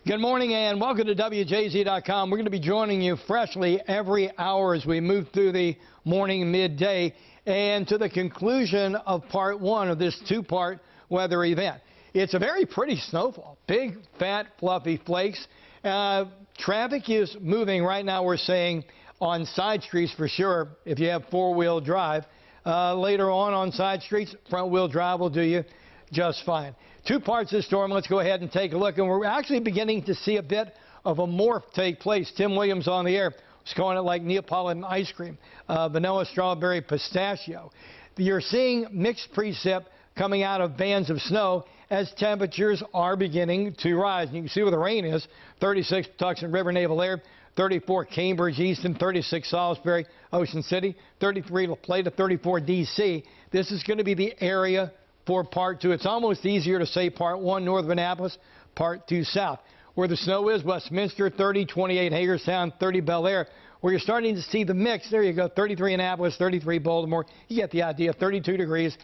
Good morning and welcome to WJZ.com. We're going to be joining you freshly every hour as we move through the morning, midday, and to the conclusion of part one of this two-part weather event. It's a very pretty snowfall. Big, fat, fluffy flakes. Traffic is moving right now, we're saying, on side streets for sure if you have four-wheel drive. Later on side streets, front-wheel drive will do you just fine. Two parts of the storm. Let's go ahead and take a look. And we're actually beginning to see a bit of a morph take place. Tim Williams on the air was calling it like Neapolitan ice cream, vanilla, strawberry, pistachio. You're seeing mixed precip coming out of bands of snow as temperatures are beginning to rise. And you can see where the rain is. 36 Patuxent River Naval Air, 34 Cambridge, Easton, 36 Salisbury, Ocean City, 33 La Plata, 34 D.C. This is going to be the area for part two. It's almost easier to say part one, north of Annapolis, part two, south. Where the snow is, Westminster, 30, 28 Hagerstown, 30 Bel Air. Where you're starting to see the mix, there you go, 33 Annapolis, 33 Baltimore. You get the idea, 32 degrees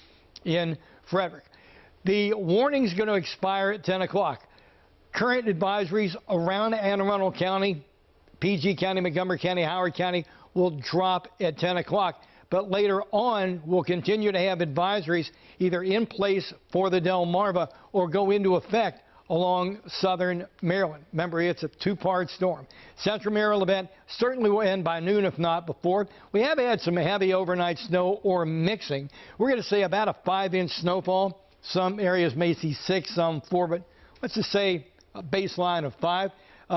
in Frederick. The warning's going to expire at 10 o'clock. Current advisories around Anne Arundel County, PG County, Montgomery County, Howard County will drop at 10 o'clock. But later on, we'll continue to have advisories either in place for the Delmarva or go into effect along southern Maryland. Remember, it's a two-part storm. Central Maryland event certainly will end by noon, if not before. We have had some heavy overnight snow or mixing. We're going to say about a 5-inch snowfall. Some areas may see 6, some 4, but let's just say a baseline of 5.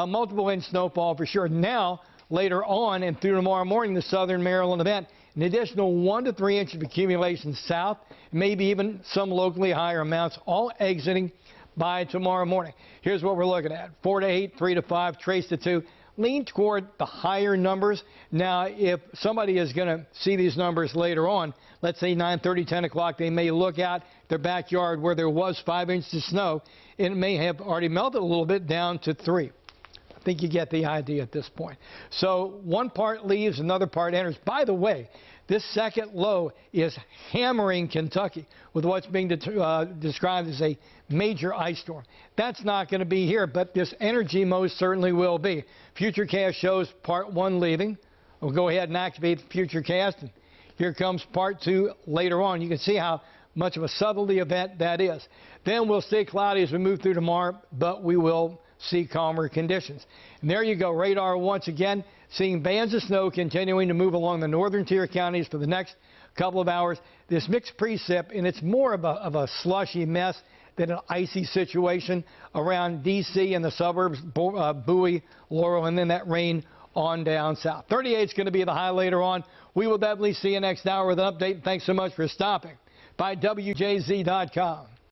Multiple inch snowfall for sure. Now, later on and through tomorrow morning, the southern Maryland event, an additional 1 to 3 inches of accumulation south, maybe even some locally higher amounts, all exiting by tomorrow morning. Here's what we're looking at. 4 to 8, 3 to 5, trace to 2. Lean toward the higher numbers. Now, if somebody is going to see these numbers later on, let's say 9:30, 10 o'clock, they may look out their backyard where there was 5 inches of snow, and it may have already melted a little bit down to 3. I think you get the idea at this point. So one part leaves, another part enters. By the way, this second low is hammering Kentucky with what's being described as a major ice storm. That's not going to be here, but this energy most certainly will be. Futurecast shows part one leaving. We'll go ahead and activate the Futurecast, and here comes part two later on. You can see how much of a southerly event that is. Then we'll stay cloudy as we move through tomorrow, but we will see calmer conditions. And there you go, radar once again, seeing bands of snow continuing to move along the northern tier counties for the next couple of hours. This mixed precip, and it's more of a slushy mess than an icy situation around D.C. and the suburbs, Bowie, Laurel, and then that rain on down south. 38 is going to be the high later on. We will definitely see you next hour with an update. Thanks so much for stopping by WJZ.com.